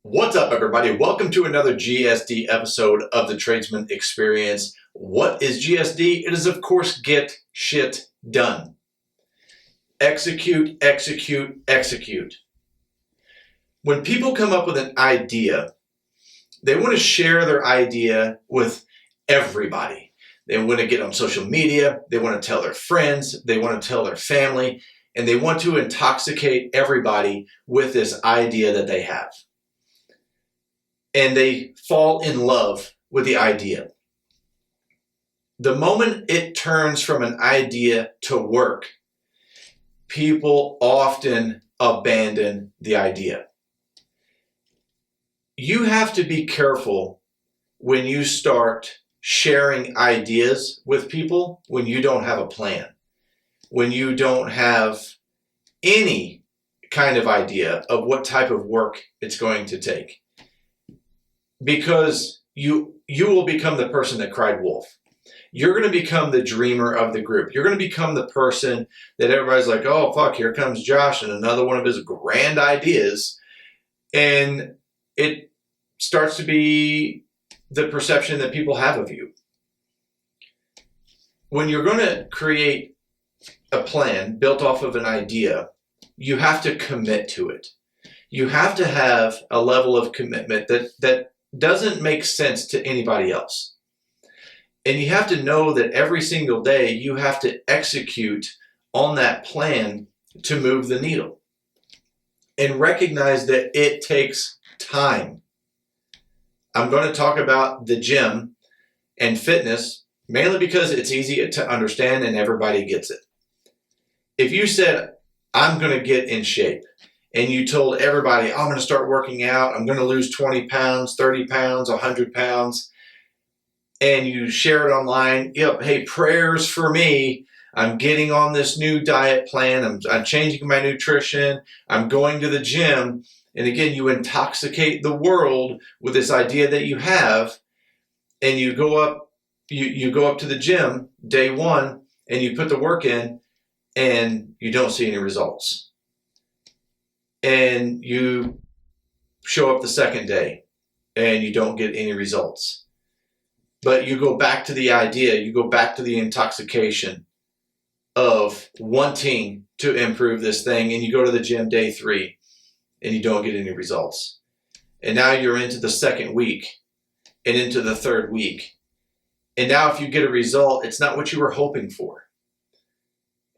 What's up, everybody? Welcome to another GSD episode of the Tradesman Experience. What is GSD? It is, of course, get shit done. Execute, execute, execute. When people come up with an idea, they want to share their idea with everybody. They want to get on social media. They want to tell their friends. They want to tell their family. And they want to intoxicate everybody with this idea that they have. And they fall in love with the idea. The moment it turns from an idea to work, people often abandon the idea. You have to be careful when you start sharing ideas with people when you don't have a plan, when you don't have any kind of idea of what type of work it's going to take. Because you will become the person that cried wolf. You're going to become the dreamer of the group. You're going to become the person that everybody's like, oh, fuck, here comes Josh and another one of his grand ideas. And it starts to be the perception that people have of you. When you're going to create a plan built off of an idea, you have to commit to it. You have to have a level of commitment that doesn't make sense to anybody else. And you have to know that every single day you have to execute on that plan to move the needle. And recognize that it takes time. I'm going to talk about the gym and fitness mainly because it's easy to understand and everybody gets it. If you said, I'm going to get in shape, and you told everybody, I'm going to start working out, I'm going to lose 20 pounds, 30 pounds, 100 pounds, and you share it online, yep, hey, prayers for me, I'm getting on this new diet plan, I'm changing my nutrition, I'm going to the gym, and again, you intoxicate the world with this idea that you have, and you go up to the gym day one, and you put the work in, and you don't see any results. And you show up the second day and you don't get any results. But you go back to the idea, you go back to the intoxication of wanting to improve this thing, and you go to the gym day 3 and you don't get any results. And now you're into the second week and into the third week. And now if you get a result, it's not what you were hoping for.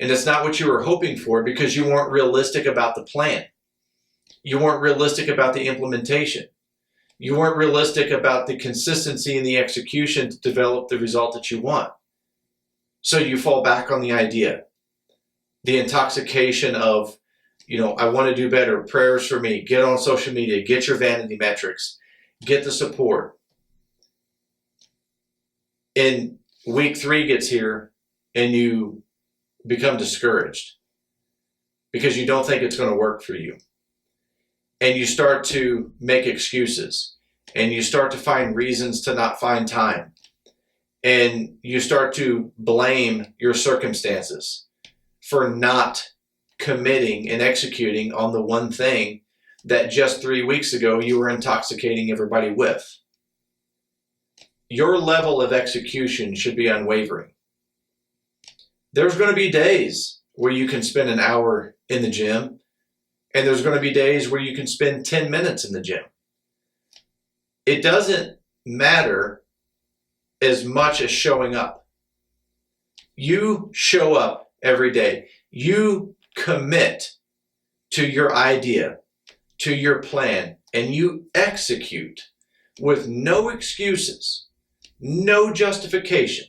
And it's not what you were hoping for because you weren't realistic about the plan. You weren't realistic about the implementation. You weren't realistic about the consistency in the execution to develop the result that you want. So you fall back on the idea. The intoxication of, I want to do better, prayers for me, get on social media, get your vanity metrics, get the support. And week 3 gets here and you become discouraged because you don't think it's going to work for you. And you start to make excuses and you start to find reasons to not find time. And you start to blame your circumstances for not committing and executing on the one thing that just 3 weeks ago you were intoxicating everybody with. Your level of execution should be unwavering. There's going to be days where you can spend an hour in the gym. And there's going to be days where you can spend 10 minutes in the gym. It doesn't matter as much as showing up. You show up every day. You commit to your idea, to your plan, and you execute with no excuses, no justification,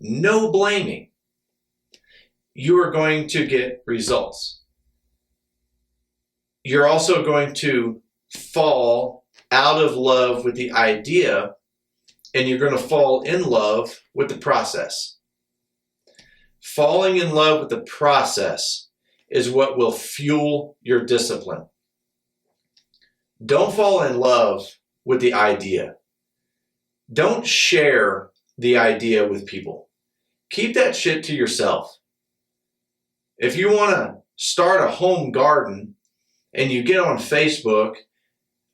no blaming. You are going to get results. You're also going to fall out of love with the idea, and you're going to fall in love with the process. Falling in love with the process is what will fuel your discipline. Don't fall in love with the idea. Don't share the idea with people. Keep that shit to yourself. If you want to start a home garden and you get on Facebook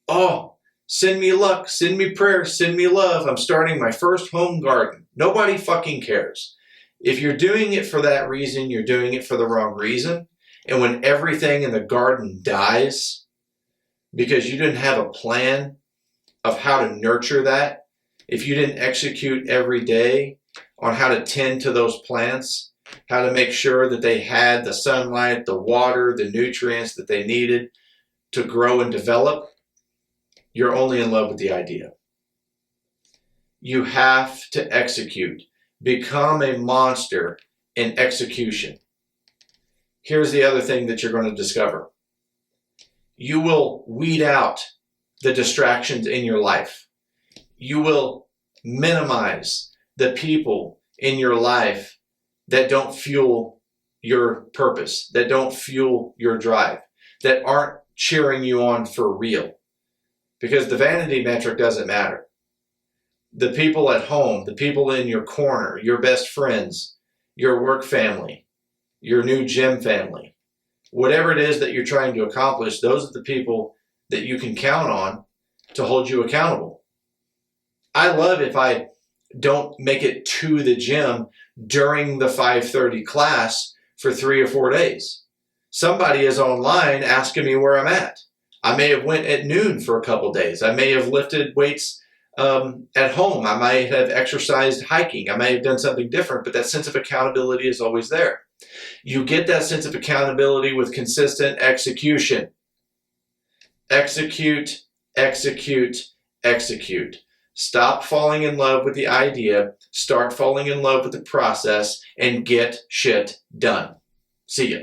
Oh, send me luck, send me prayers, send me love. I'm starting my first home garden. Nobody fucking cares. If you're doing it for that reason, you're doing it for the wrong reason. And when everything in the garden dies because you didn't have a plan of how to nurture that, if you didn't execute every day on how to tend to those plants, how to make sure that they had the sunlight, the water, the nutrients that they needed to grow and develop, you're only in love with the idea. You have to execute. Become a monster in execution. Here's the other thing that you're going to discover. You will weed out the distractions in your life. You will minimize the people in your life that don't fuel your purpose, that don't fuel your drive, that aren't cheering you on for real. Because the vanity metric doesn't matter. The people at home, the people in your corner, your best friends, your work family, your new gym family, whatever it is that you're trying to accomplish, those are the people that you can count on to hold you accountable. I love if I don't make it to the gym during the 5:30 class for 3 or 4 days. Somebody is online asking me where I'm at. I may have went at noon for a couple days. I may have lifted weights at home. I might have exercised hiking. I may have done something different, but that sense of accountability is always there. You get that sense of accountability with consistent execution. Execute, execute, execute. Stop falling in love with the idea, start falling in love with the process, and get shit done. See ya.